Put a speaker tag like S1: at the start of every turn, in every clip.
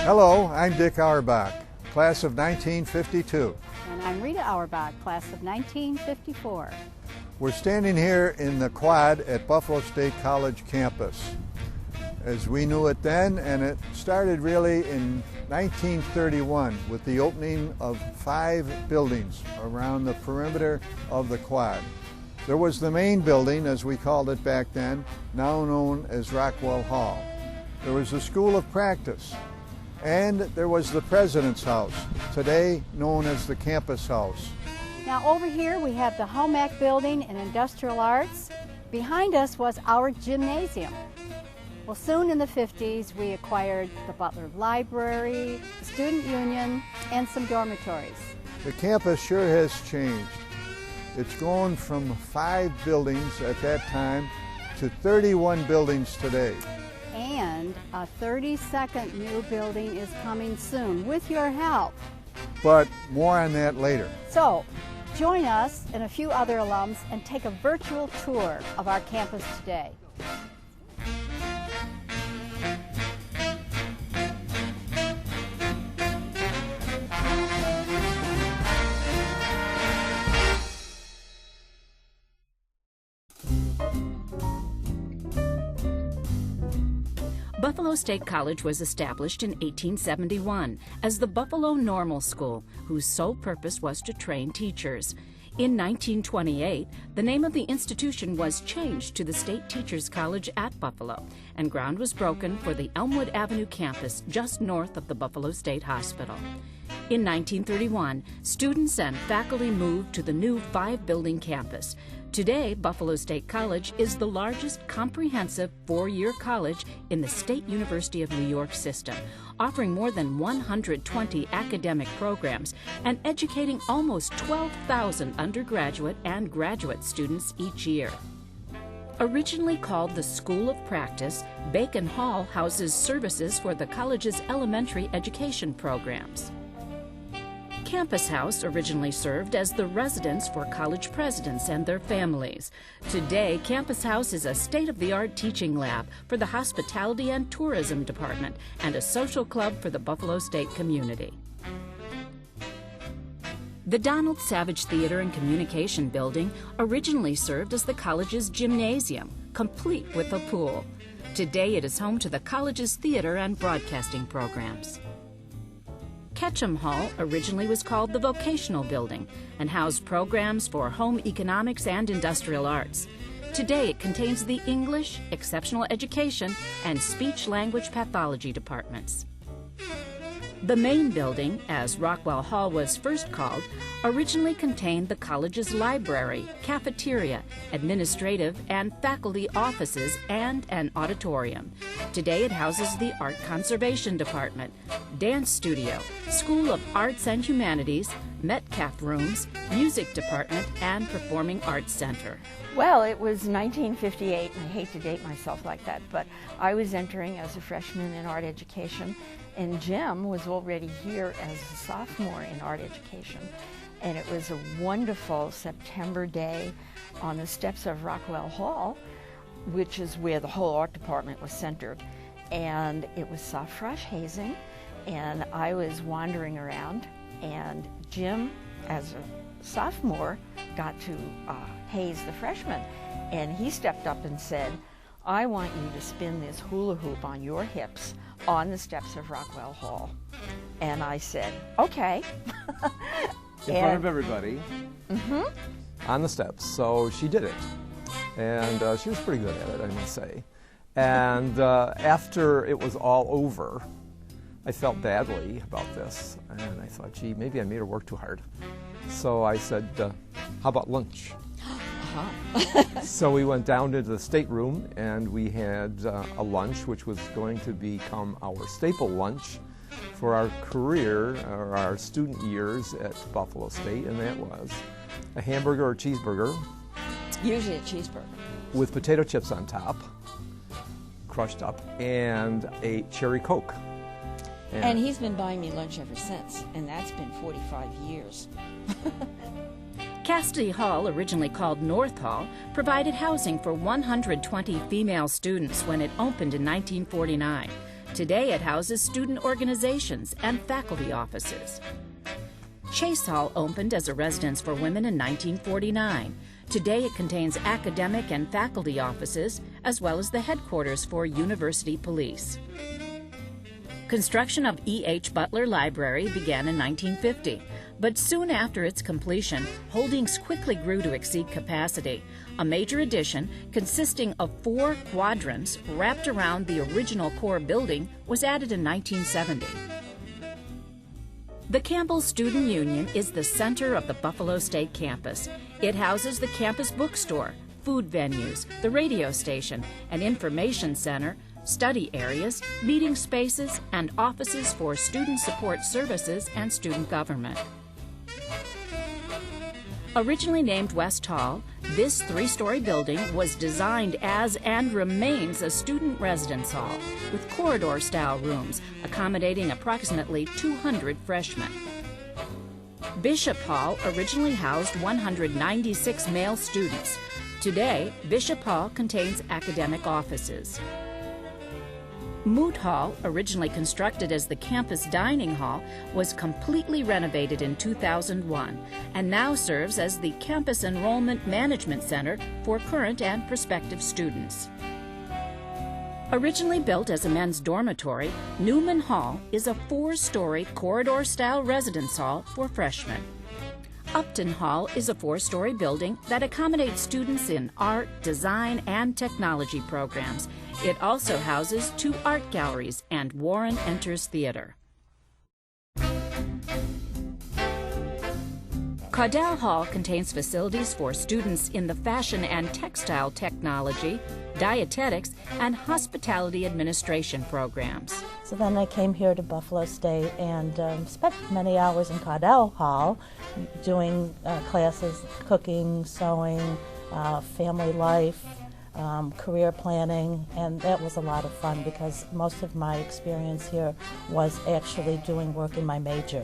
S1: Hello, I'm Dick Auerbach, class of 1952.
S2: And I'm Rita Auerbach, class of 1954.
S1: We're standing here in the quad at Buffalo State College campus as we knew it then, and it started really in 1931 with the opening of 5 buildings around the perimeter of the quad. There was the main building, as we called it back then, now known as Rockwell Hall. There was the School of Practice, and there was the President's House, today known as the Campus House.
S2: Now over here we have the Home Ec Building and Industrial Arts. Behind us was our gymnasium. Well, soon in the 50s we acquired the Butler Library, the Student Union, and some dormitories.
S1: The campus sure has changed. It's grown from 5 buildings at that time to 31 buildings today.
S2: And a 32nd new building is coming soon, with your help.
S1: But more on that later.
S2: So, join us and a few other alums and take a virtual tour of our campus today.
S3: Buffalo State College was established in 1871 as the Buffalo Normal School, whose sole purpose was to train teachers. In 1928, the name of the institution was changed to the State Teachers College at Buffalo, and ground was broken for the Elmwood Avenue campus just north of the Buffalo State Hospital. In 1931, students and faculty moved to the new 5-building campus. Today, Buffalo State College is the largest comprehensive 4-year college in the State University of New York system, offering more than 120 academic programs and educating almost 12,000 undergraduate and graduate students each year. Originally called the School of Practice, Bacon Hall houses services for the college's elementary education programs. Campus House originally served as the residence for college presidents and their families. Today, Campus House is a state-of-the-art teaching lab for the Hospitality and Tourism Department and a social club for the Buffalo State community. The Donald Savage Theater and Communication Building originally served as the college's gymnasium, complete with a pool. Today, it is home to the college's theater and broadcasting programs. Ketchum Hall originally was called the Vocational Building and housed programs for home economics and industrial arts. Today it contains the English, Exceptional Education, and Speech-Language Pathology departments. The main building, as Rockwell Hall was first called, originally contained the college's library, cafeteria, administrative and faculty offices, and an auditorium. Today it houses the Art Conservation Department, Dance Studio, School of Arts and Humanities, Metcalf Rooms, Music Department, and Performing Arts Center.
S4: Well, it was 1958, and I hate to date myself like that, but I was entering as a freshman in art education, and Jim was already here as a sophomore in art education. And it was a wonderful September day on the steps of Rockwell Hall, which is where the whole art department was centered. And it was soft frosh hazing, and I was wandering around, and Jim, as a sophomore, got to haze the freshmen. And he stepped up and said, "I want you to spin this hula hoop on your hips on the steps of Rockwell Hall." And I said, "Okay."
S5: In front of everybody, on the steps. So she did it, and she was pretty good at it, I must say. And after it was all over, I felt badly about this, and I thought, gee, maybe I made her work too hard. So I said, how about lunch? So we went down to the stateroom, and we had a lunch which was going to become our staple lunch for our career, or our student years at Buffalo State, and that was a hamburger or cheeseburger.
S4: Usually a cheeseburger.
S5: With potato chips on top, crushed up, and a cherry Coke.
S6: And he's been buying me lunch ever since, and that's been 45 years.
S3: Cassidy Hall, originally called North Hall, provided housing for 120 female students when it opened in 1949. Today it houses student organizations and faculty offices. Chase Hall opened as a residence for women in 1949. Today it contains academic and faculty offices, as well as the headquarters for University Police. Construction of E.H. Butler Library began in 1950, but soon after its completion, holdings quickly grew to exceed capacity. A major addition, consisting of 4 quadrants wrapped around the original core building, was added in 1970. The Campbell Student Union is the center of the Buffalo State campus. It houses the campus bookstore, food venues, the radio station, an information center, study areas, meeting spaces, and offices for student support services and student government. Originally named West Hall, this 3-story building was designed as and remains a student residence hall with corridor-style rooms accommodating approximately 200 freshmen. Bishop Hall originally housed 196 male students. Today, Bishop Hall contains academic offices. Moot Hall, originally constructed as the campus dining hall, was completely renovated in 2001 and now serves as the Campus Enrollment Management Center for current and prospective students. Originally built as a men's dormitory, Newman Hall is a 4-story corridor-style residence hall for freshmen. Upton Hall is a 4-story building that accommodates students in art, design, and technology programs. It also houses 2 art galleries and Warren Enters Theater. Caudell Hall contains facilities for students in the fashion and textile technology, dietetics, and hospitality administration programs.
S7: So then I came here to Buffalo State and spent many hours in Caudell Hall doing classes, cooking, sewing, family life, career planning, and that was a lot of fun because most of my experience here was actually doing work in my major.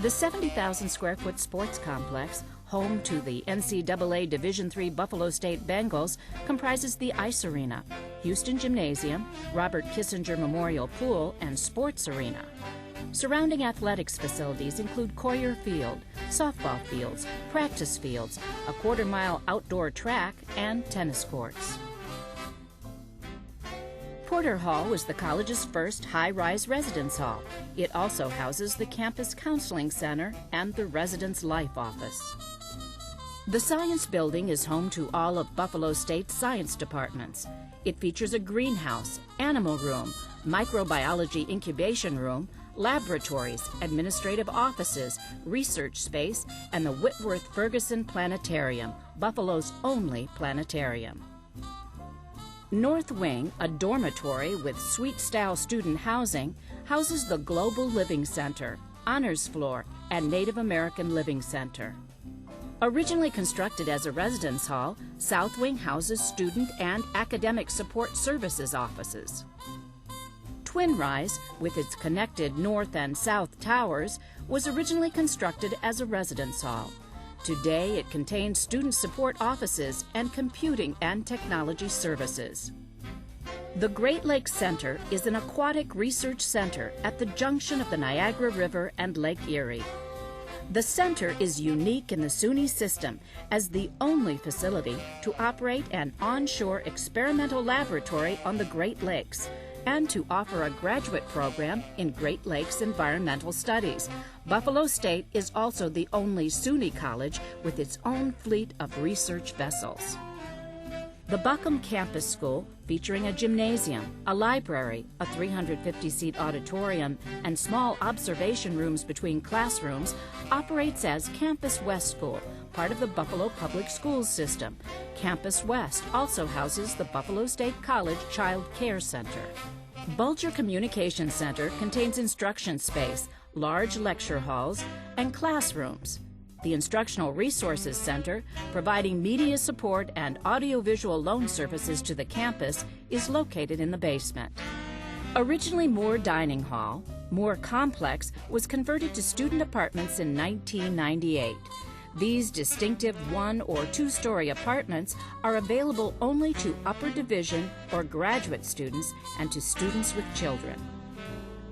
S3: The 70,000 square foot sports complex, home to the NCAA Division III Buffalo State Bengals, comprises the Ice Arena, Houston Gymnasium, Robert Kissinger Memorial Pool, and Sports Arena. Surrounding athletics facilities include Coyer Field, softball fields, practice fields, a quarter-mile outdoor track, and tennis courts. Porter Hall was the college's first high-rise residence hall. It also houses the Campus Counseling Center and the Residence Life Office. The Science Building is home to all of Buffalo State's science departments. It features a greenhouse, animal room, microbiology incubation room, laboratories, administrative offices, research space, and the Whitworth-Ferguson Planetarium, Buffalo's only planetarium. North Wing, a dormitory with suite-style student housing, houses the Global Living Center, Honors Floor, and Native American Living Center. Originally constructed as a residence hall, South Wing houses student and academic support services offices. Twin Rise, with its connected north and south towers, was originally constructed as a residence hall. Today, it contains student support offices and computing and technology services. The Great Lakes Center is an aquatic research center at the junction of the Niagara River and Lake Erie. The center is unique in the SUNY system as the only facility to operate an onshore experimental laboratory on the Great Lakes and to offer a graduate program in Great Lakes Environmental Studies. Buffalo State is also the only SUNY college with its own fleet of research vessels. The Buckham Campus School, featuring a gymnasium, a library, a 350-seat auditorium, and small observation rooms between classrooms, operates as Campus West School, part of the Buffalo Public Schools system. Campus West also houses the Buffalo State College Child Care Center. Bulger Communication Center contains instruction space, large lecture halls, and classrooms. The Instructional Resources Center, providing media support and audiovisual loan services to the campus, is located in the basement. Originally Moore Dining Hall, Moore Complex was converted to student apartments in 1998. These distinctive 1- or 2-story apartments are available only to upper division or graduate students and to students with children.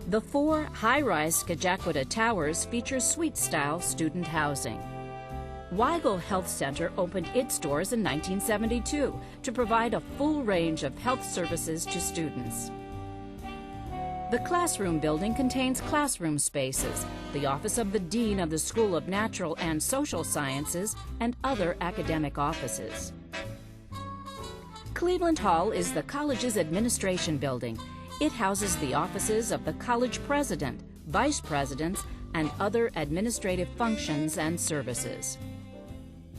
S3: The 4 high-rise Scajaquada Towers feature suite-style student housing. Weigel Health Center opened its doors in 1972 to provide a full range of health services to students. The classroom building contains classroom spaces, the office of the Dean of the School of Natural and Social Sciences, and other academic offices. Cleveland Hall is the college's administration building. It houses the offices of the college president, vice presidents, and other administrative functions and services.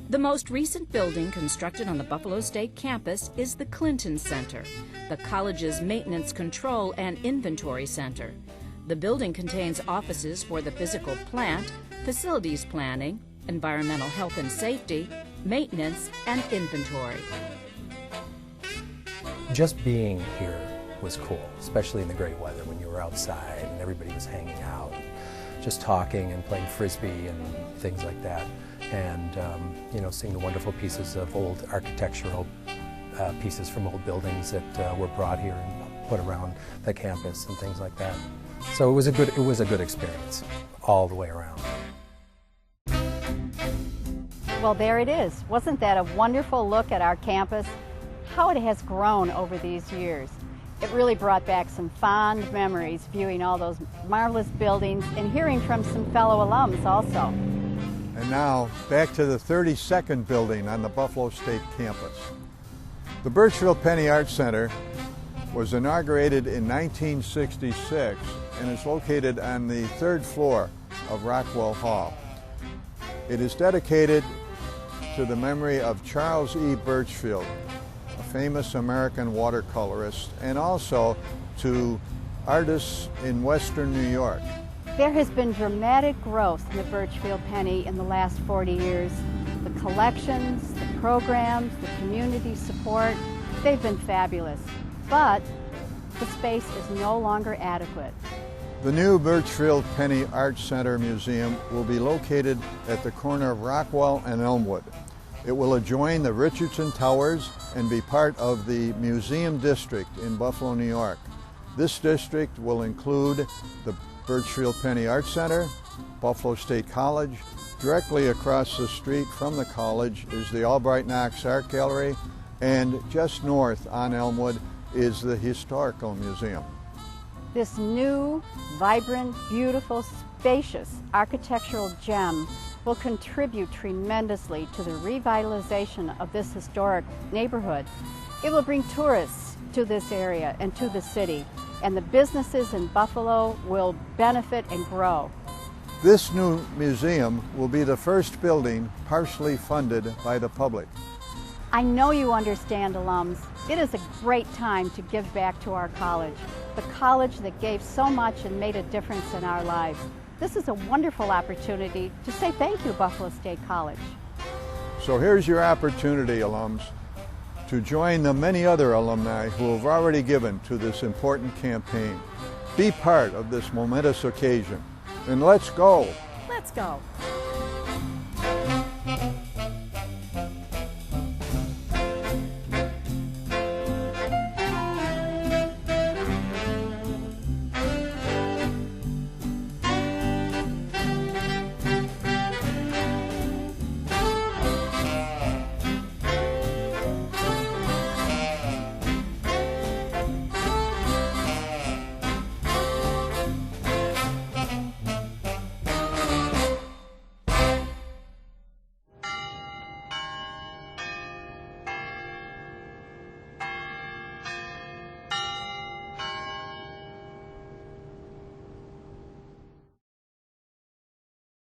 S3: The most recent building constructed on the Buffalo State campus is the Clinton Center, the college's maintenance control and inventory center. The building contains offices for the physical plant, facilities planning, environmental health and safety, maintenance, and inventory.
S8: Just being here was cool, especially in the great weather when you were outside and everybody was hanging out, just talking and playing frisbee and things like that. And seeing the wonderful pieces of old architectural pieces from old buildings that were brought here and put around the campus and things like that. So it was a good experience all the way around.
S2: Well, there it is. Wasn't that a wonderful look at our campus? How it has grown over these years. It really brought back some fond memories viewing all those marvelous buildings and hearing from some fellow alums also.
S1: And now, back to the 32nd building on the Buffalo State campus. The Birchfield Penny Arts Center was inaugurated in 1966 and is located on the 3rd floor of Rockwell Hall. It is dedicated to the memory of Charles E. Birchfield, a famous American watercolorist, and also to artists in Western New York.
S2: There has been dramatic growth in the Birchfield Penny in the last 40 years. The collections, the programs, the community support, they've been fabulous. But the space is no longer adequate.
S1: The new Birchfield Penny Arts Center Museum will be located at the corner of Rockwell and Elmwood. It will adjoin the Richardson Towers and be part of the Museum District in Buffalo, New York. This district will include the Birchfield Penny Arts Center, Buffalo State College. Directly across the street from the college is the Albright Knox Art Gallery, and just north on Elmwood is the Historical Museum.
S2: This new, vibrant, beautiful, spacious architectural gem will contribute tremendously to the revitalization of this historic neighborhood. It will bring tourists to this area and to the city, and the businesses in Buffalo will benefit and grow.
S1: This new museum will be the first building partially funded by the public.
S2: I know you understand, alums. It is a great time to give back to our college, the college that gave so much and made a difference in our lives. This is a wonderful opportunity to say thank you, Buffalo State College.
S1: So here's your opportunity, alums, to join the many other alumni who have already given to this important campaign. Be part of this momentous occasion. And let's go.
S2: Let's go.